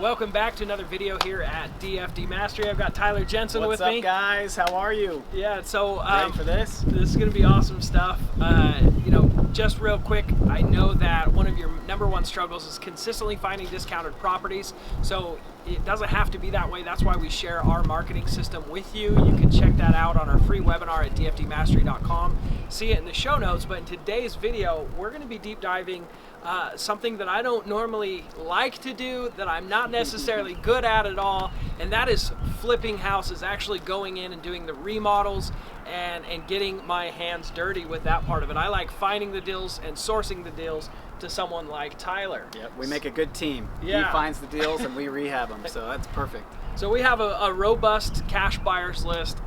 Welcome back to another video here at DFD Mastery. I've got Tyler Jensen with me. What's up, guys? How are you? Yeah, so ready for this? This is going to be awesome stuff. Just real quick, I know that one of your #1 struggles is consistently finding discounted properties. So it doesn't have to be that way. That's why we share our marketing system with you. You can check that out on our free webinar at dfdmastery.com. See it in the show notes. But in today's video, we're going to be deep diving something that I don't normally like to do, that I'm not necessarily good at all, and that is flipping houses, actually going in and doing the remodels and getting my hands dirty with that part of it. I like finding the deals and sourcing the deals to someone like Tyler. Yep, we make a good team. Yeah. He finds the deals and we rehab them, so that's perfect. So we have a robust cash buyers list.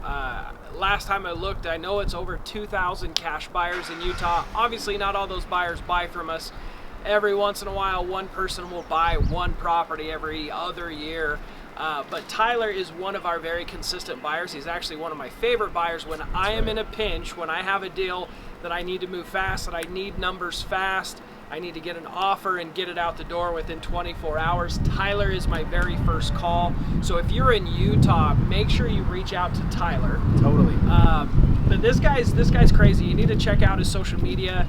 Last time I looked, I know it's over 2,000 cash buyers in Utah. Obviously not all those buyers buy from us. Every once in a while, one person will buy one property every other year. But Tyler is one of our very consistent buyers. He's actually one of my favorite buyers when I am in a pinch, when I have a deal that I need to move fast, that I need numbers fast, I need to get an offer and get it out the door within 24 hours. Tyler is my very first call. So if you're in Utah, make sure you reach out to Tyler. Totally. But this guy's crazy. You need to check out his social media.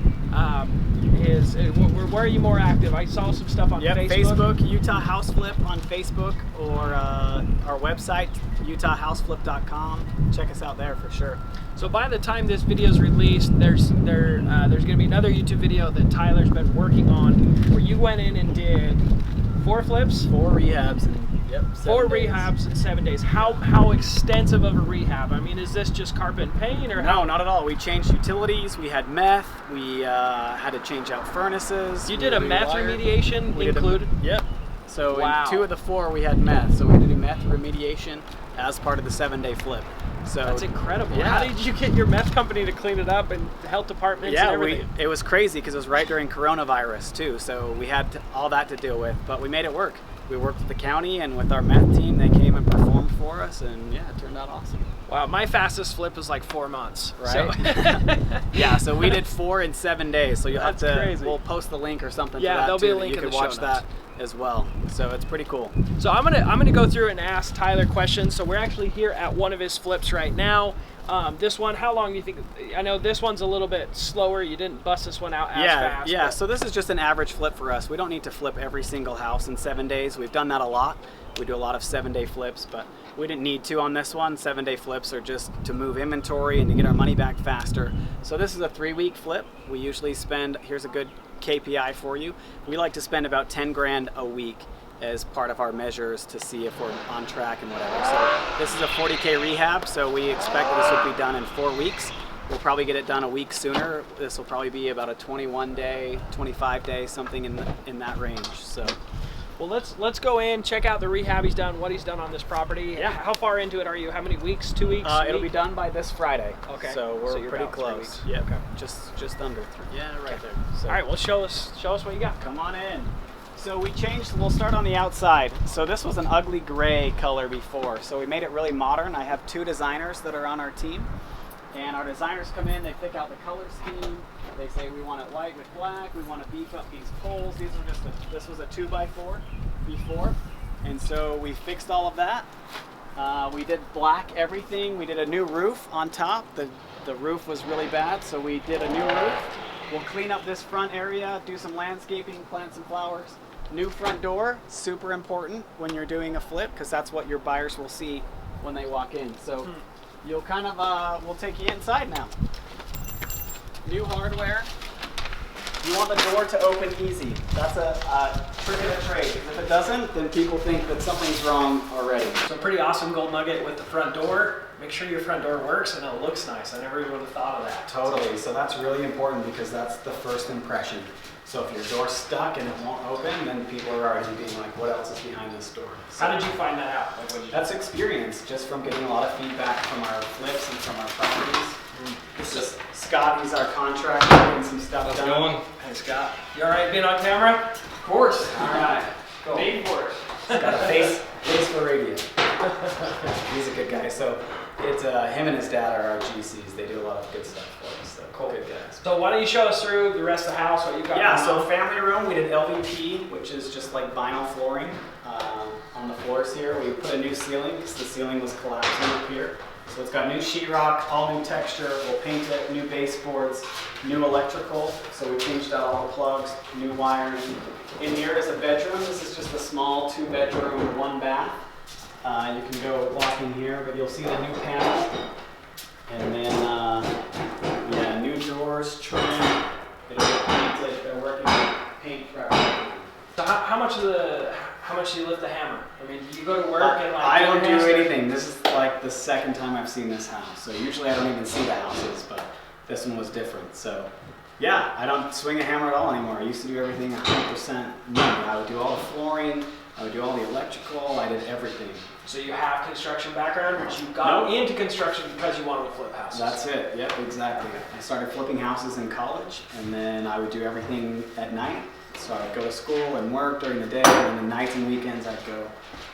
Where are you more active? I saw some stuff on Facebook, Utah House Flip on Facebook, or our website, utahhouseflip.com. Check us out there for sure. So by the time this video is released, there's going to be another YouTube video that Tyler's been working on, where you went in and did 4 flips, 4 rehabs, and 4 rehabs in 7 days. How extensive of a rehab? I mean, is this just carpet and paint, or no? Not at all. We changed utilities. We had meth. We had to change out furnaces. You did a meth remediation included? Yep. So wow. In 2 of the 4 we had meth. So we had to do meth remediation as part of the 7-day flip. So that's incredible. Yeah. How did you get your meth company to clean it up, and the health departments and everything? It was crazy because it was right during coronavirus too. So we had all that to deal with, but we made it work. We worked with the county and with our meth team. They came and performed for us, and yeah, it turned out awesome. Wow, my fastest flip was like 4 months. Right. So. Yeah, so we did 4 in 7 days. So you'll have to. Crazy. We'll post the link or something. Yeah, to that there'll too, be a link you in can the show watch notes. that as well. So it's pretty cool. So I'm gonna go through and ask Tyler questions. So we're actually here at one of his flips right now. This one, how long do you think? I know this one's a little bit slower. You didn't bust this one out as fast. Yeah. So this is just an average flip for us. We don't need to flip every single house in 7 days. We've done that a lot. We do a lot of 7-day flips, but we didn't need to on this one. 7-day flips are just to move inventory and to get our money back faster. So this is a 3-week flip. We usually spend, here's a good KPI for you. We like to spend about 10 grand a week as part of our measures to see if we're on track and whatever. So this is a 40K rehab, so we expect that this will be done in 4 weeks. We'll probably get it done a week sooner. This will probably be about a 21-day, 25-day, something in that range. So. Well, let's go in, check out the rehab he's done, what he's done on this property. Yeah. How far into it are you? How many weeks? 2 weeks? It'll be done by this Friday. Okay. So we're you're pretty about 3 close. weeks. Yeah. Okay. Just under 3. Yeah, right there. So. All right. Well, show us what you got. Come on in. So we'll start on the outside. So this was an ugly gray color before. So we made it really modern. I have 2 designers that are on our team. And our designers come in, they pick out the color scheme. They say we want it white with black. We want to beef up these poles. This was a 2x4 before. And so we fixed all of that. We did black everything. We did a new roof on top. The roof was really bad, so we did a new roof. We'll clean up this front area, do some landscaping, plant some flowers. New front door, super important when you're doing a flip, because that's what your buyers will see when they walk in. So you'll kind of, we'll take you inside now. New hardware. You want the door to open easy. That's a trick of the trade. If it doesn't, then people think that something's wrong already. So pretty awesome gold nugget with the front door. Make sure your front door works and it looks nice. I never even would have thought of that. Totally. So that's really important because that's the first impression. So if your door's stuck and it won't open, then people are already being like, what else is behind this door? So how did you find that out? That's experience, just from getting a lot of feedback from our flips and from our properties. This is Scott, he's our contractor, getting some stuff done. How's it going? Hey Scott. You alright being on camera? Of course. Alright. Go. Paid for it. He's got a face for radio. He's a good guy. So it's him and his dad are our GCs. They do a lot of good stuff for us. So Cool. Good guys. So why don't you show us through the rest of the house, what you've got? Yeah, so family room, we did LVP, which is just like vinyl flooring. on the floors here. We put a new ceiling because the ceiling was collapsing up here. So it's got new sheetrock, all new texture. We'll paint it, new baseboards, new electrical. So we changed out all the plugs, new wiring. In here is a bedroom. This is just a small 2-bedroom, 1 bath. You can go walk in here, but you'll see the new panel. And then, yeah, new doors, trim. It'll get painted. They're working on paint prep. So how much do you lift the hammer? I mean, do you go to work and like? I don't do anything. This is like the second time I've seen this house. So usually I don't even see the houses, but this one was different. So yeah, I don't swing a hammer at all anymore. I used to do everything 100% me. I would do all the flooring. I would do all the electrical. I did everything. So you have construction background, or you got into construction because you wanted to flip houses? That's it. Yep, exactly. I started flipping houses in college, and then I would do everything at night. So I'd go to school and work during the day, and then nights and weekends I'd go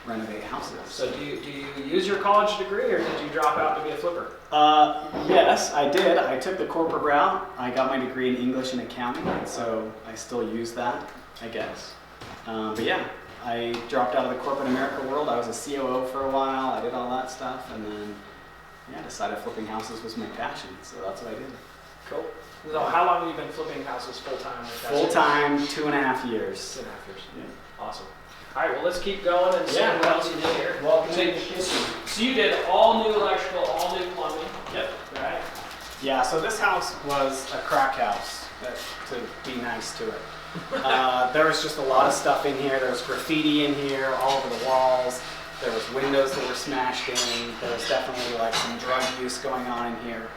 renovate houses. So do you use your college degree, or did you drop out to be a flipper? Yes, I did. I took the corporate route. I got my degree in English and accounting, and so I still use that, I guess. But yeah, I dropped out of the corporate America world. I was a COO for a while. I did all that stuff, and then yeah, decided flipping houses was my passion. So that's what I did. Cool. So how long have you been flipping houses full time? Full time, 2.5 years. 2.5 years. Yeah. Awesome. All right. Well, let's keep going and see what else you did here. Welcome to the kitchen. So you did all new electrical, all new plumbing. Yep. Right. Yeah. So this house was a crack house. To be nice to it. There was just a lot of stuff in here. There was graffiti in here, all over the walls. There was windows that were smashed in. There was definitely like some drug use going on in here.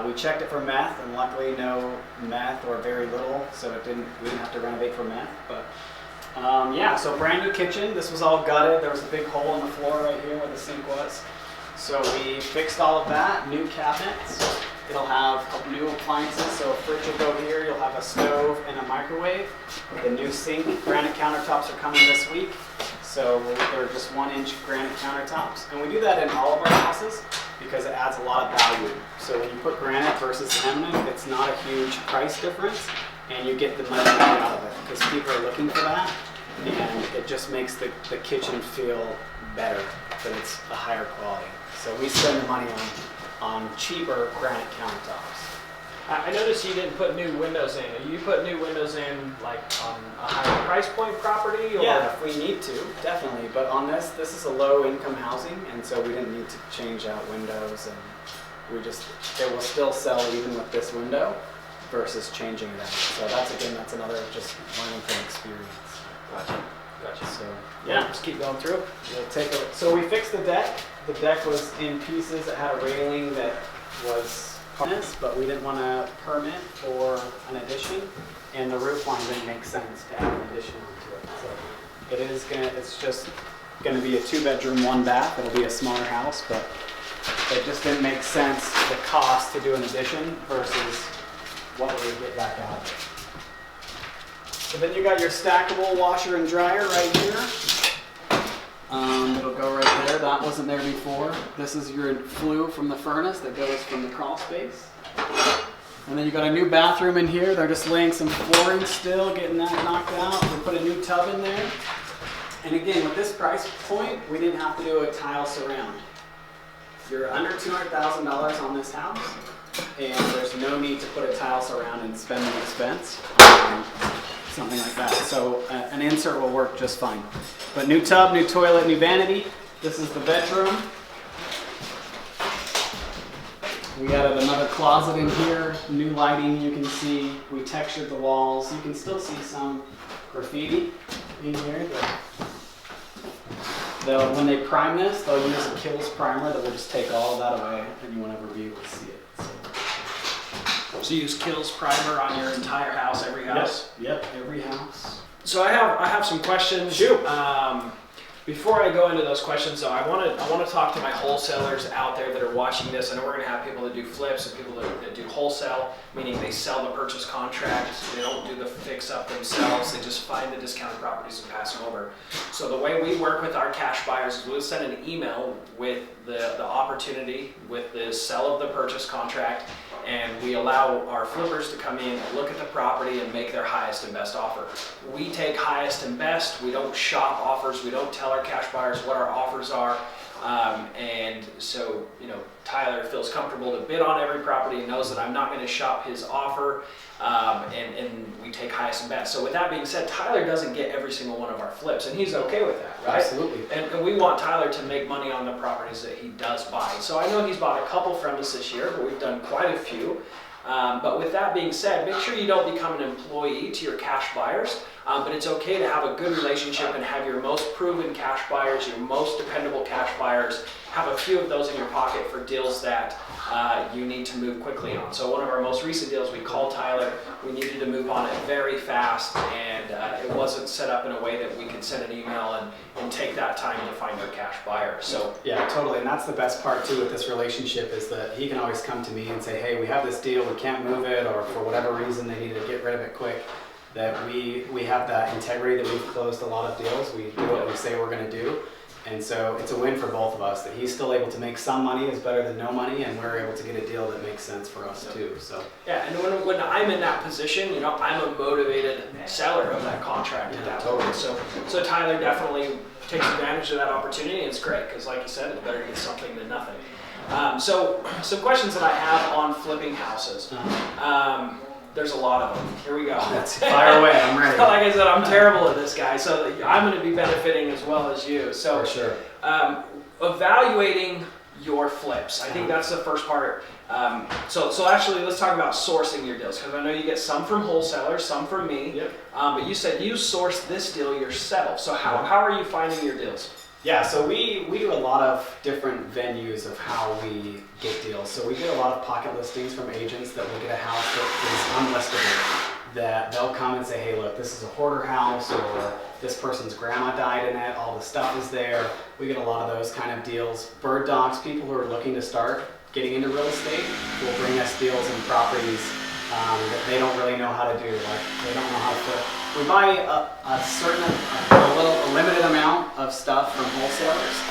We checked it for meth, and luckily no meth or very little, so we didn't have to renovate for meth. But yeah, so brand new kitchen. This was all gutted. There was a big hole in the floor right here where the sink was. So we fixed all of that. New cabinets. It'll have new appliances. So a fridge will go here. You'll have a stove and a microwave. The new sink. Granite countertops are coming this week. So they're just 1-inch granite countertops. And we do that in all of our houses because it adds a lot of value. So when you put granite versus laminate, it's not a huge price difference, and you get the money out of it because people are looking for that, and it just makes the kitchen feel better, that it's a higher quality. So we spend the money on cheaper granite countertops. I noticed you didn't put new windows in. You put new windows in like on a higher price point property? Or? Yeah, if we need to, definitely. But on this is a low income housing, and so we didn't need to change out windows, and it will still sell even with this window versus changing it out. So that's another just learning from experience. Gotcha. So yeah, just keep going through. So we fixed the deck. The deck was in pieces. It had a railing that was but we didn't want to permit for an addition, and the roof line didn't make sense to add an addition onto it. So it's just gonna be a 2-bedroom, 1 bath. It'll be a smaller house, but it just didn't make sense, the cost to do an addition versus what we would get back out of it. So then you got your stackable washer and dryer right here. It'll go right there. That wasn't there before. This is your flue from the furnace that goes from the crawl space. And then you got a new bathroom in here. They're just laying some flooring still, getting that knocked out. We put a new tub in there. And again, with this price point, we didn't have to do a tile surround. You're under $200,000 on this house, and there's no need to put a tile surround and spend the expense. Something like that. So an insert will work just fine. But new tub, new toilet, new vanity. This is the bedroom. We added another closet in here. New lighting, you can see. We textured the walls. You can still see some graffiti in here. When they prime this, they'll use a Kills primer that will just take all of that away, and you won't ever be able to see it. So you use Kills primer on your entire house, every house? Yep, every house. So I have some questions. Shoot. Before I go into those questions, though, I want to talk to my wholesalers out there that are watching this. I know we're going to have people that do flips and people that do wholesale, meaning they sell the purchase contract. They don't do the fix up themselves. They just find the discounted properties and pass them over. So the way we work with our cash buyers is we'll send an email with the opportunity with the sell of the purchase contract, and we allow our flippers to come in, look at the property, and make their highest and best offer. We take highest and best. We don't shop offers. We don't tell our cash buyers what our offers are. And so, Tyler feels comfortable to bid on every property and knows that I'm not going to shop his offer, and we take highest and best. So with that being said, Tyler doesn't get every single one of our flips, and he's okay with that, right? Absolutely. And we want Tyler to make money on the properties that he does buy. So I know he's bought a couple from us this year, but we've done quite a few. But with that being said, make sure you don't become an employee to your cash buyers, but it's okay to have a good relationship and have your most proven cash buyers, your most dependable cash buyers, have a few of those in your pocket for deals that you need to move quickly on. So one of our most recent deals, we called Tyler, we needed to move on it very fast, and it wasn't set up in a way that we could send an email and take that time to find our cash buyer. So yeah, totally, and that's the best part too with this relationship, is that he can always come to me and say, hey, we have this deal, we can't move it, or for whatever reason they need to get rid of it quick. That we have that integrity that we've closed a lot of deals. We do what we say we're going to do. And so it's a win for both of us, that he's still able to make some money is better than no money, and we're able to get a deal that makes sense for us too. So yeah, and when I'm in that position, I'm a motivated seller of that contract at that point. So Tyler definitely takes advantage of that opportunity, and it's great because, like you said, it's better to get something than nothing. So some questions that I have on flipping houses. There's a lot of them. Here we go. Let's fire away. I'm ready. Like I said, I'm terrible at this, guy, so I'm going to be benefiting as well as you. So, for sure. Evaluating your flips. I think that's the first part. So actually, let's talk about sourcing your deals, because I know you get some from wholesalers, some from me. Yep. But you said you source this deal yourself. So how are you finding your deals? Yeah, so we do a lot of different venues of how we get deals. So we get a lot of pocket listings from agents that will get a house that is unlistable, that they'll come and say, hey, look, this is a hoarder house, or this person's grandma died in it, all the stuff is there. We get a lot of those kind of deals. Bird dogs, people who are looking to start getting into real estate, will bring us deals and properties that they don't really know how to do. Like, they don't know how to flip. We buy a limited amount of stuff from wholesalers,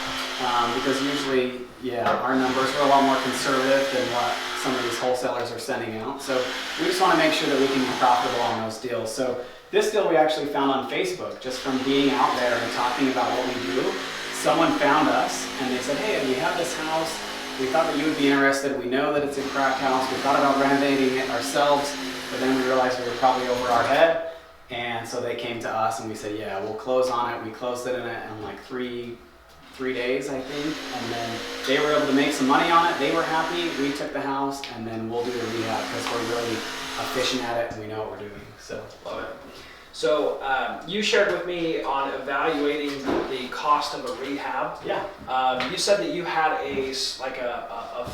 because usually, our numbers are a lot more conservative than what some of these wholesalers are sending out. So we just want to make sure that we can be profitable on those deals. So this deal we actually found on Facebook, just from being out there and talking about what we do. Someone found us and they said, hey, we have this house. We thought that you would be interested. We know that it's a crack house. We thought about renovating it ourselves, but then we realized we were probably over our head. And so they came to us and we said, yeah, we'll close on it. We closed it in like three days, I think. And then they were able to make some money on it. They were happy. We took the house, and then we'll do the rehab because we're really efficient at it and we know what we're doing. So love it. So you shared with me on evaluating the cost of a rehab. Yeah. You said that you had a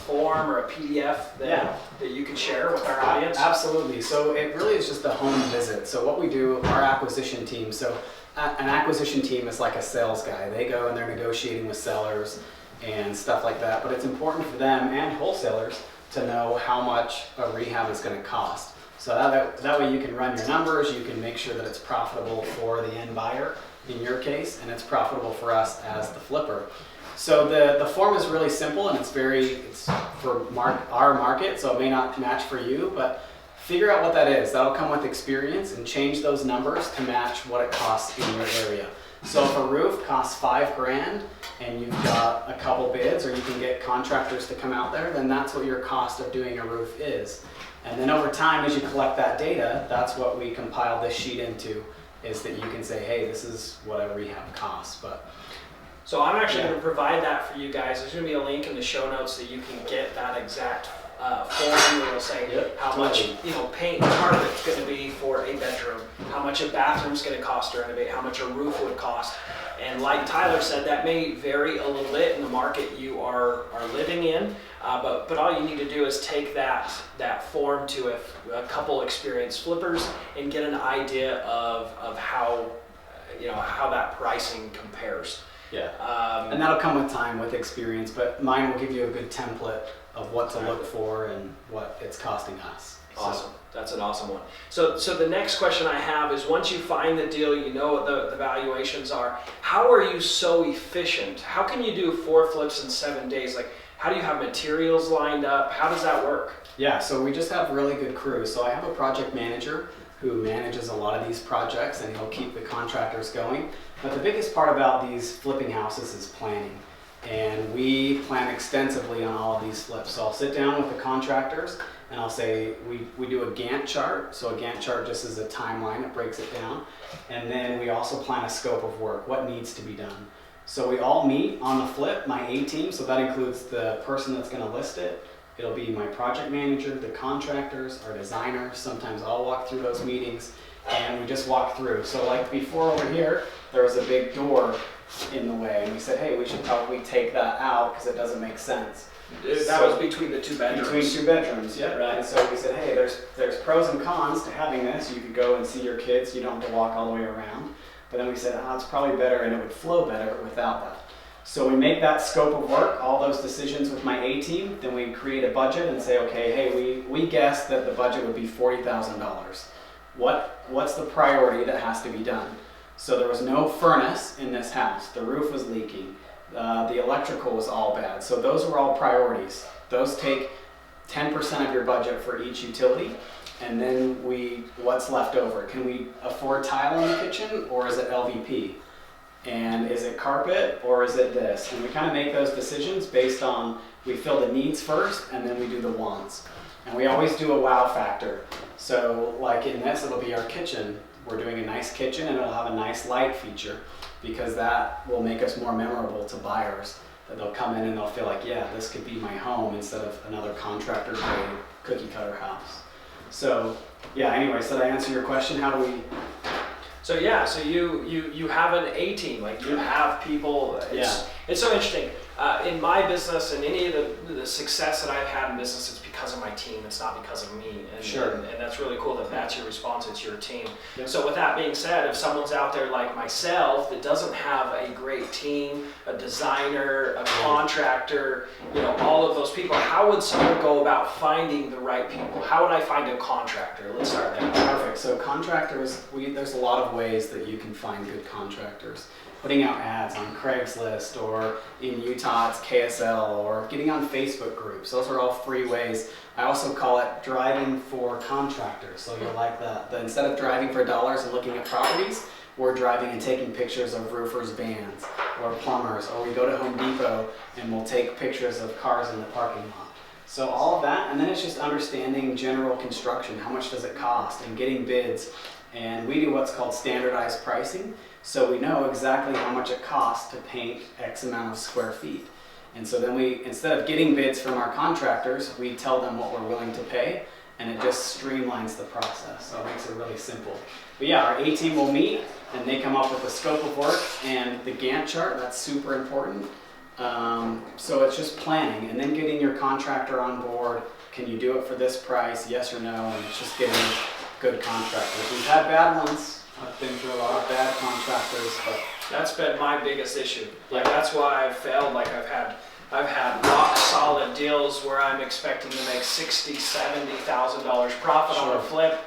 form or a PDF that you could share with our audience. Absolutely. So it really is just a home visit. So what we do, our acquisition team. So an acquisition team is like a sales guy. They go and they're negotiating with sellers and stuff like that. But it's important for them and wholesalers to know how much a rehab is going to cost. So that way you can run your numbers, you can make sure that it's profitable for the end buyer in your case, and it's profitable for us as the flipper. So the form is really simple, and it's for our market, so it may not match for you, but figure out what that is. That'll come with experience, and change those numbers to match what it costs in your area. So if a roof costs $5,000 and you've got a couple bids, or you can get contractors to come out there, then that's what your cost of doing a roof is. And then over time, as you collect that data, that's what we compile this sheet into, is that you can say, hey, this is what a rehab costs. So I'm actually going to provide that for you guys. There's going to be a link in the show notes that you can get that exact form where it'll say how much paint part of it's going to be for a bedroom, how much a bathroom's going to cost to renovate, how much a roof would cost. And like Tyler said, that may vary a little bit in the market you are living in, but all you need to do is take that form to a couple experienced flippers and get an idea of how that pricing compares. Yeah, and that'll come with time, with experience, but mine will give you a good template of what to look for and what it's costing us. Awesome. That's an awesome one. So the next question I have is, once you find the deal, you know what the valuations are, how are you so efficient? How can you do 4 flips in 7 days? Like, how do you have materials lined up? How does that work? Yeah, so we just have really good crews. So I have a project manager who manages a lot of these projects, and he'll keep the contractors going. But the biggest part about these flipping houses is planning. And we plan extensively on all of these flips. So I'll sit down with the contractors and I'll say, we do a Gantt chart. So a Gantt chart just is a timeline, it breaks it down. And then we also plan a scope of work, what needs to be done. So we all meet on the flip, my A team, so that includes the person that's gonna list it. It'll be my project manager, the contractors, our designers. Sometimes I'll walk through those meetings and we just walk through. So like before over here, there was a big door in the way, and we said, hey, we should probably take that out because it doesn't make sense. That was between the 2 bedrooms. Between 2 bedrooms, yeah. Right. And so we said, hey, there's pros and cons to having this. You could go and see your kids. You don't have to walk all the way around. But then we said, it's probably better and it would flow better without that. So we make that scope of work, all those decisions with my A team. Then we create a budget and say, okay, hey, we guessed that the budget would be $40,000. What's the priority that has to be done? So there was no furnace in this house. The roof was leaking. The electrical was all bad. So those were all priorities. Those take 10% of your budget for each utility. And then what's left over? Can we afford tile in the kitchen, or is it LVP? And is it carpet, or is it this? And we kind of make those decisions based on, we fill the needs first and then we do the wants. And we always do a wow factor. So like in this, it'll be our kitchen. We're doing a nice kitchen and it'll have a nice light feature, because that will make us more memorable to buyers. That they'll come in and they'll feel like, yeah, this could be my home instead of another contractor grade cookie cutter house. So yeah, anyway, so to answer your question, how do we? So yeah, so you have an A team, like you have people. It's so interesting. In my business and any of the success that I've had in business, it's because of my team. It's not because of me. And, sure. And that's really cool that that's your response. It's your team. Yep. So with that being said, if someone's out there like myself that doesn't have a great team, a designer, a contractor, all of those people, how would someone go about finding the right people? How would I find a contractor? Let's start there. Perfect. So contractors, there's a lot of ways that you can find good contractors. Putting out ads on Craigslist, or in Utah it's KSL, or getting on Facebook groups. Those are all free ways. I also call it driving for contractors. So you'll like that. Instead of driving for dollars and looking at properties, we're driving and taking pictures of roofers' vans or plumbers, or we go to Home Depot and we'll take pictures of cars in the parking lot. So all of that, and then it's just understanding general construction. How much does it cost? And getting bids. And we do what's called standardized pricing. So we know exactly how much it costs to paint X amount of square feet. And so then instead of getting bids from our contractors, we tell them what we're willing to pay, and it just streamlines the process. So it makes it really simple. But yeah, our A team will meet and they come up with the scope of work and the Gantt chart. That's super important. So it's just planning and then getting your contractor on board. Can you do it for this price? Yes or no? And it's just getting good contractors. We've had bad ones. I've been through a lot of bad contractors, but that's been my biggest issue. Like that's why I've failed. Like I've had rock solid deals where I'm expecting to make $60,000-$70,000 profit on a flip,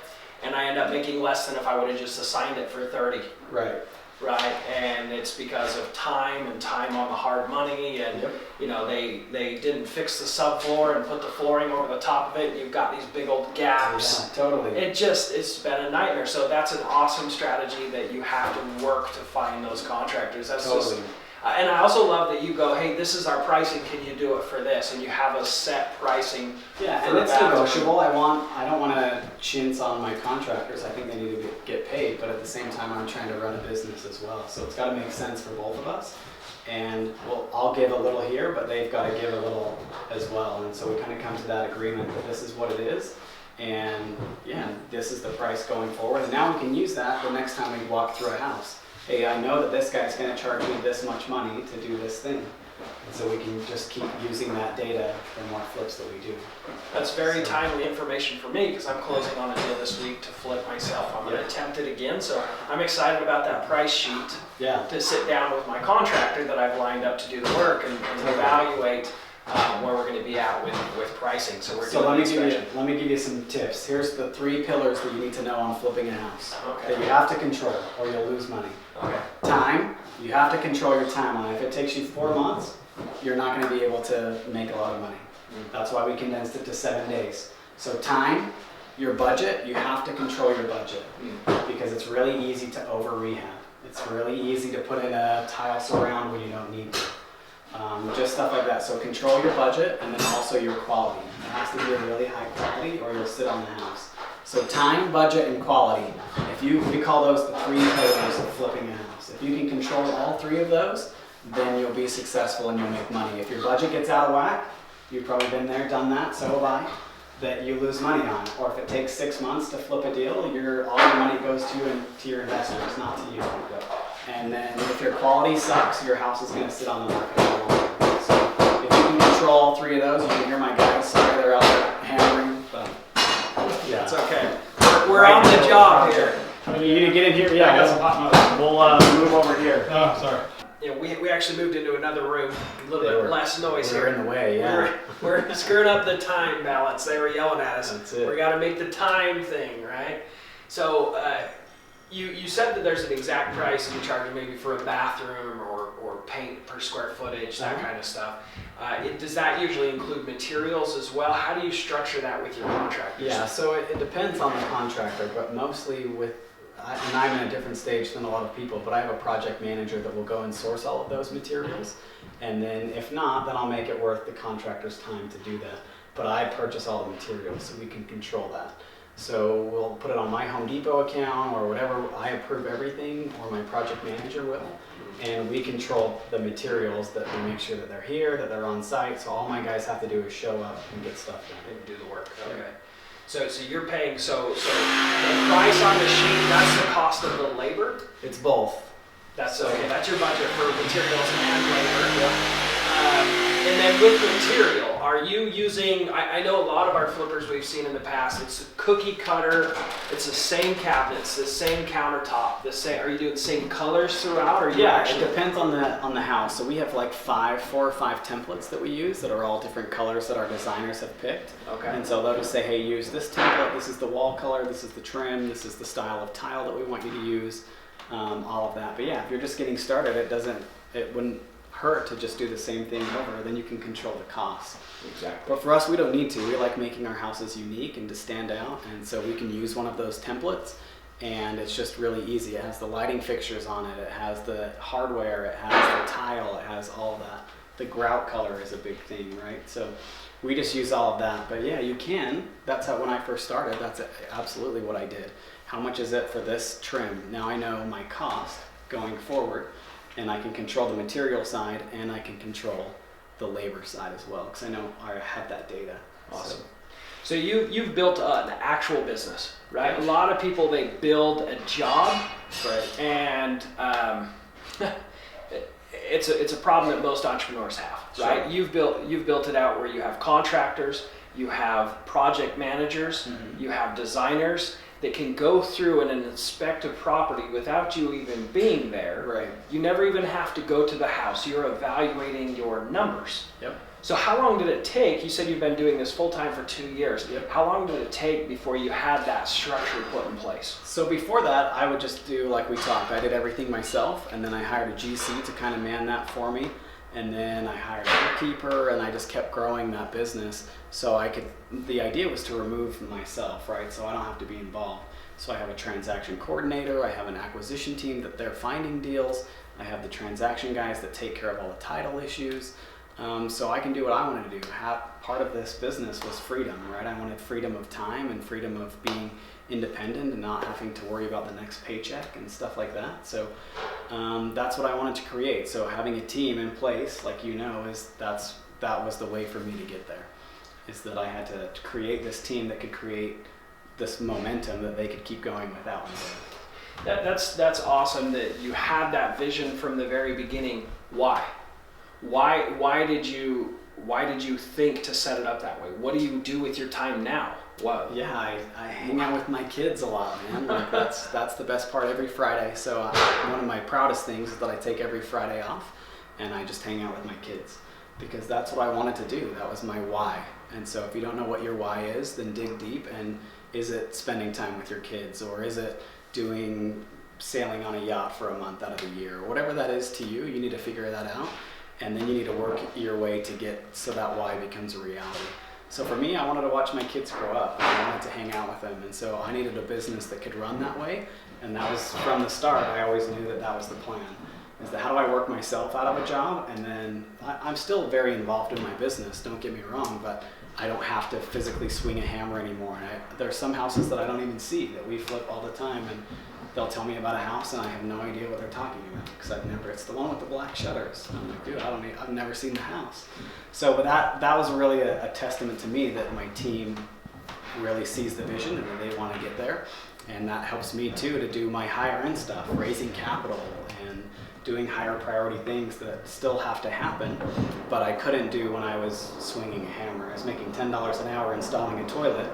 and I end up making less than if I would have just assigned it for 30. Right. Right, and it's because of time on the hard money, and yep. They didn't fix the subfloor and put the flooring over the top of it, and you've got these big old gaps. Yeah, totally. It's been a nightmare. So that's an awesome strategy that you have to work to find those contractors. That's totally. Just, and I also love that you go, hey, this is our pricing. Can you do it for this? And you have a set pricing. Yeah, and it's negotiable. I don't want to chintz on my contractors. I think they need to get paid, but at the same time, I'm trying to run a business as well. So it's got to make sense for both of us. And I'll give a little here, but they've got to give a little as well. And so we kind of come to that agreement that this is what it is. And yeah, this is the price going forward. And now we can use that the next time we walk through a house. Hey, I know that this guy's going to charge me this much money to do this thing. And so we can just keep using that data for more flips that we do. That's very timely information for me, because I'm closing on a deal this week to flip myself. I'm going to attempt it again, so I'm excited about that price sheet to sit down with my contractor that I've lined up to do the work and evaluate where we're going to be at with pricing. So let me give you some tips. Here's the 3 pillars that you need to know on flipping a house that you have to control, or you'll lose money. Okay. Time. You have to control your time on it. If it takes you 4 months, you're not going to be able to make a lot of money. That's why we condensed it to 7 days. So time, your budget, you have to control your budget because it's really easy to over rehab. It's really easy to put in a tile surround when you don't need to. Just stuff like that. So control your budget and then also your quality. It has to be a really high quality or you'll sit on the house. So time, budget, and quality. We call those the 3 pillars of flipping a house. If you can control all 3 of those, then you'll be successful and you'll make money. If your budget gets out of whack, you've probably been there, done that, so have I, that you lose money on. Or if it takes 6 months to flip a deal, all your money goes to your investors, not to you. And then if your quality sucks, your house is going to sit on the market for longer. So if you can control all 3 of those, you can hear my guys, sorry they're out there hammering, but yeah. It's okay. We're on the job here. You need to get in here. Yeah, I got some hot nuts. We'll move over here. Oh, sorry. Yeah, we actually moved into another room, a little bit less noise here. We're in the way, yeah. We're screwing up the time balance. They were yelling at us. That's it. We got to make the time thing, right? So you said that there's an exact price you charge maybe for a bathroom or paint per square footage, that kind of stuff. Does that usually include materials as well? How do you structure that with your contractors? Yeah, so it depends on the contractor, but mostly and I'm in a different stage than a lot of people, but I have a project manager that will go and source all of those materials. And then if not, then I'll make it worth the contractor's time to do that. But I purchase all the materials so we can control that. So we'll put it on my Home Depot account or whatever. I approve everything, or my project manager will. And we control the materials that we make sure that they're here, that they're on site. So all my guys have to do is show up and get stuff done. And do the work. Okay. Yeah. So you're paying, so the price on the sheet, that's the cost of the labor? It's both. That's okay, that's your budget for materials and labor. And then with material, are you using, I know a lot of our flippers we've seen in the past, it's a cookie cutter, it's the same cabinets, the same countertop, are you doing the same colors throughout? Or It depends on the house. So we have like 4 or 5 templates that we use that are all different colors that our designers have picked. Okay. And so they'll just say, hey, use this template, this is the wall color, this is the trim, this is the style of tile that we want you to use, all of that. But yeah, if you're just getting started, it wouldn't hurt to just do the same thing over, then you can control the cost. Exactly. But for us, we don't need to. We like making our houses unique and to stand out, and so we can use one of those templates, and it's just really easy. It has the lighting fixtures on it, it has the hardware, it has the tile, it has all that. The grout color is a big thing, right? So we just use all of that. But yeah, you can. That's how, when I first started, that's absolutely what I did. How much is it for this trim? Now I know my cost going forward, and I can control the material side, and I can control the labor side as well, because I know I have that data. Awesome. So you've built an actual business, right? A lot of people, they build a job, Right. and it's a problem that most entrepreneurs have, right? Sure. You've built it out where you have contractors, you have project managers, you have designers that can go through and inspect a property without you even being there. Right. You never even have to go to the house. You're evaluating your numbers. Yep. So how long did it take? You said you've been doing this full time for 2 years. Yep. How long did it take before you had that structure put in place? So before that, I would just do like we talked. I did everything myself, and then I hired a GC to kind of man that for me. And then I hired a bookkeeper, and I just kept growing that business. So the idea was to remove myself, right? So I don't have to be involved. So I have a transaction coordinator, I have an acquisition team that they're finding deals, I have the transaction guys that take care of all the title issues. So I can do what I wanted to do. Part of this business was freedom, right? I wanted freedom of time and freedom of being independent and not having to worry about the next paycheck and stuff like that. So that's what I wanted to create. So having a team in place, like you know, that was the way for me to get there. Is that I had to create this team that could create this momentum that they could keep going without me. That's awesome that you had that vision from the very beginning. Why? Why did you think to set it up that way? What do you do with your time now? What? Yeah, I hang out with my kids a lot, man. Like that's the best part every Friday. So one of my proudest things is that I take every Friday off and I just hang out with my kids, because that's what I wanted to do. That was my why. And so if you don't know what your why is, then dig deep. And is it spending time with your kids, or is it sailing on a yacht for a month out of the year, or whatever that is to you? You need to figure that out, and then you need to work your way to get so that why becomes a reality. So for me, I wanted to watch my kids grow up. I wanted to hang out with them, and so I needed a business that could run that way. And that was from the start. I always knew that that was the plan. Is that how do I work myself out of a job, and then I'm still very involved in my business. Don't get me wrong, but I don't have to physically swing a hammer anymore. And there's some houses that I don't even see that we flip all the time, and they'll tell me about a house and I have no idea what they're talking about because it's the one with the black shutters. And I'm like, dude, I've never seen the house. So, but that was really a testament to me that my team really sees the vision and that they want to get there. And that helps me too to do my higher end stuff, raising capital and doing higher priority things that still have to happen, but I couldn't do when I was swinging a hammer. I was making $10 an hour installing a toilet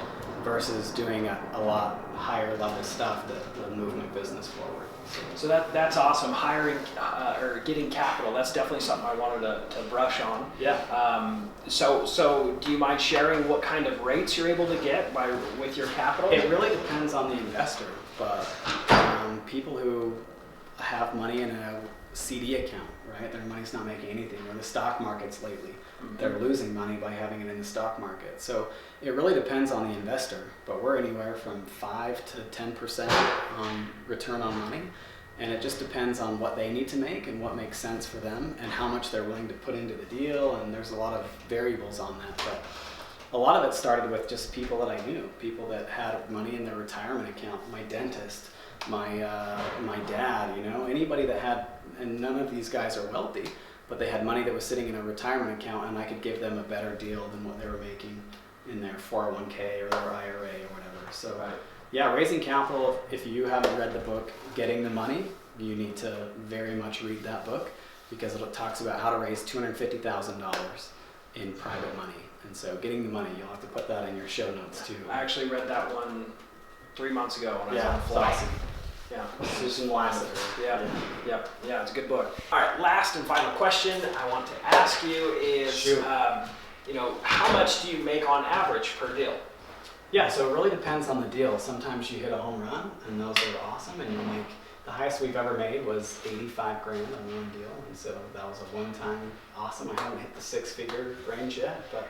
versus doing a lot higher level stuff that will move my business forward. So that's awesome. Hiring or getting capital, that's definitely something I wanted to brush on. Yeah. So do you mind sharing what kind of rates you're able to get with your capital? It really depends on the investor, but people who have money in a CD account, right? Their money's not making anything, or the stock markets lately. They're losing money by having it in the stock market. So it really depends on the investor, but we're anywhere from 5 to 10% return on money. And it just depends on what they need to make and what makes sense for them and how much they're willing to put into the deal. And there's a lot of variables on that. But a lot of it started with just people that I knew, people that had money in their retirement account, my dentist, my dad, anybody that had, and none of these guys are wealthy, but they had money that was sitting in a retirement account, and I could give them a better deal than what they were making in their 401k or their IRA or whatever. So yeah, raising capital, if you haven't read the book, Getting the Money, you need to very much read that book because it talks about how to raise $250,000 in private money. And so Getting the Money, you'll have to put that in your show notes too. I actually read that one 3 months ago when I was on the flight. Awesome. Yeah, Susan Lasseter. Yeah, it's a good book. All right, last and final question I want to ask you is, how much do you make on average per deal? Yeah, so it really depends on the deal. Sometimes you hit a home run, and those are awesome, and you make, the highest we've ever made was 85 grand on one deal, and so that was a one-time awesome. I haven't hit the six-figure range yet, but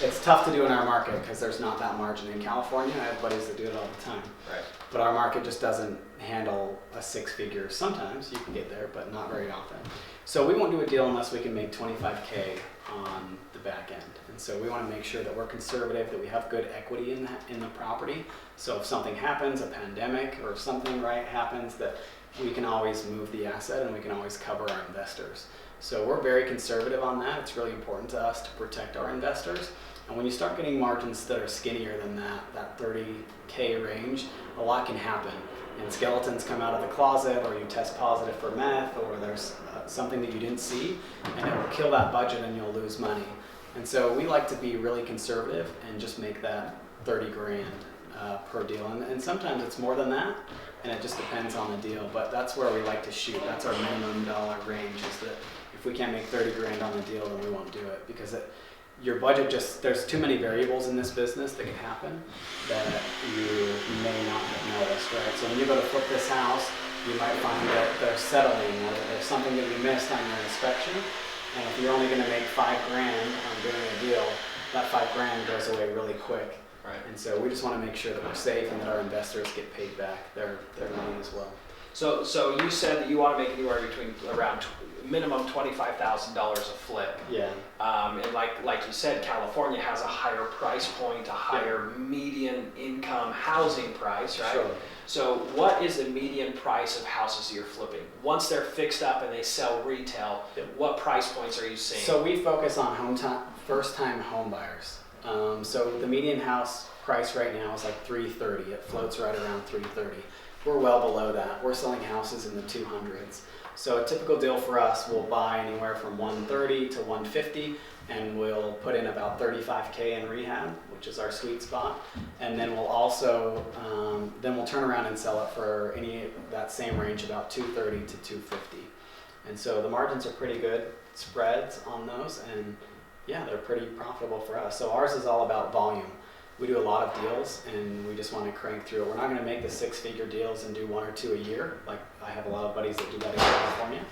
it's tough to do in our market because there's not that margin. In California, I have buddies that do it all the time. Right. But our market just doesn't handle a six-figure. Sometimes you can get there, but not very often. So we won't do a deal unless we can make 25K on the back end. And so we want to make sure that we're conservative, that we have good equity in the property. So if something happens, a pandemic or something happens, that we can always move the asset and we can always cover our investors. So we're very conservative on that. It's really important to us to protect our investors. And when you start getting margins that are skinnier than that 30K range, a lot can happen. And skeletons come out of the closet, or you test positive for meth, or there's something that you didn't see, and it will kill that budget and you'll lose money. And so we like to be really conservative and just make that 30 grand per deal. And sometimes it's more than that, and it just depends on the deal. But that's where we like to shoot. That's our minimum dollar range, is that if we can't make 30 grand on the deal, then we won't do it, because your budget there's too many variables in this business that can happen that you may not have noticed, right? So when you go to flip this house, you might find that they're settling, or there's something that you missed on your inspection. And if you're only going to make 5 grand on doing a deal, that 5 grand goes away really quick. Right. And so we just want to make sure that we're safe and that our investors get paid back their money as well. So you said that you want to make anywhere between around minimum $25,000 a flip. Yeah. And like you said, California has a higher price point, a higher median income housing price, right? Sure. So what is the median price of houses you're flipping? Once they're fixed up and they sell retail, what price points are you seeing? So we focus on first-time home buyers. So the median house price right now is like $330. It floats right around $330. We're well below that. We're selling houses in the 200s. So a typical deal for us, we'll buy anywhere from $130 to $150, and we'll put in about $35K in rehab, which is our sweet spot. And then we'll also, then we'll turn around and sell it for that same range, about $230 to $250. And so the margins are pretty good spreads on those, and yeah, they're pretty profitable for us. So ours is all about volume. We do a lot of deals, and we just want to crank through it. We're not going to make the six-figure deals and do 1 or 2 a year. Like I have a lot of buddies that do that in California.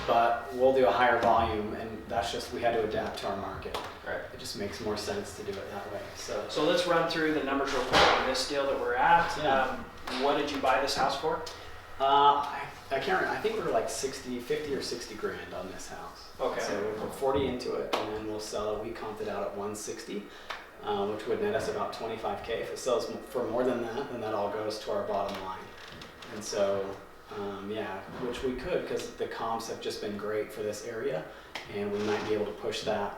but we'll do a higher volume, and that's just, we had to adapt to our market. Right. It just makes more sense to do it that way. So let's run through the numbers real quick on this deal that we're at. Yeah. What did you buy this house for? I can't remember. I think we were like 50 or 60 grand on this house. Okay. So we put 40 into it, and then we'll sell it. We comped it out at 160, which would net us about 25K. If it sells for more than that, then that all goes to our bottom line. And so, yeah, which we could, because the comps have just been great for this area, and we might be able to push that.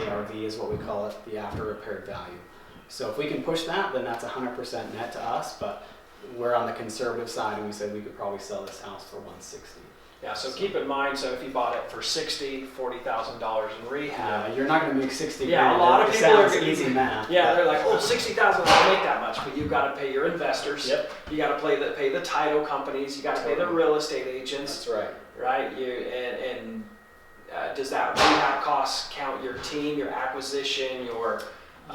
ARV is what we call it, the after repaired value. So if we can push that, then that's 100% net to us, but we're on the conservative side, and we said we could probably sell this house for 160. Yeah, so keep in mind, so if you bought it for $60,000, $40,000 in rehab. Yeah, you're not going to make 60 Yeah, grand. a lot of It people are sounds gonna, easy math. Yeah, they're like, oh, 60,000, I'll make that much, but you've got to pay your investors. Yep. You got to pay the title companies. You got to pay the real estate agents. That's right. Right. Does that rehab cost count your team, your acquisition, your?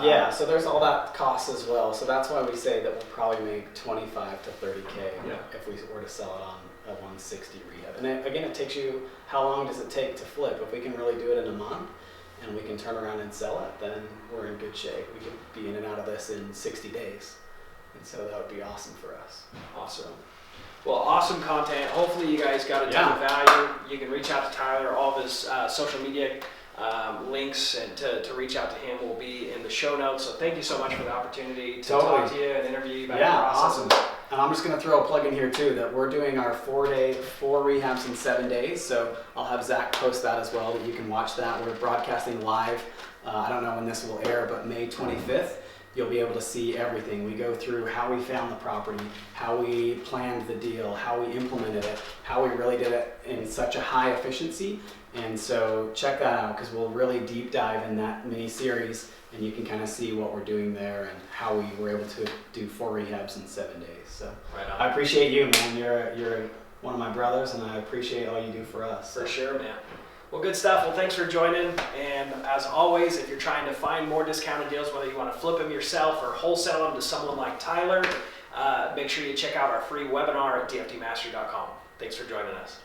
Yeah, so there's all that cost as well. So that's why we say that we'll probably make 25 to 30K if we were to sell it on a 160 rehab. And again, it takes you, how long does it take to flip? If we can really do it in a month and we can turn around and sell it, then we're in good shape. We could be in and out of this in 60 days. And so that would be awesome for us. Awesome. Well, awesome content. Hopefully you guys got a ton of value. You can reach out to Tyler. All of his social media links and to reach out to him will be in the show notes. So thank you so much for the opportunity to talk to you and interview you about the process. Awesome. And I'm just going to throw a plug in here too that we're doing our 4 rehabs in 7 days. So I'll have Zach post that as well, that you can watch that. We're broadcasting live. I don't know when this will air, but May 25th. You'll be able to see everything. We go through how we found the property, how we planned the deal, how we implemented it, how we really did it in such a high efficiency. And so check that out, because we'll really deep dive in that mini series, and you can kind of see what we're doing there and how we were able to do 4 rehabs in 7 days. So right on. I appreciate you, man. You're one of my brothers, and I appreciate all you do for us. For sure, man. Well, good stuff. Well, thanks for joining. And as always, if you're trying to find more discounted deals, whether you want to flip them yourself or wholesale them to someone like Tyler, make sure you check out our free webinar at dfdmastery.com. Thanks for joining us.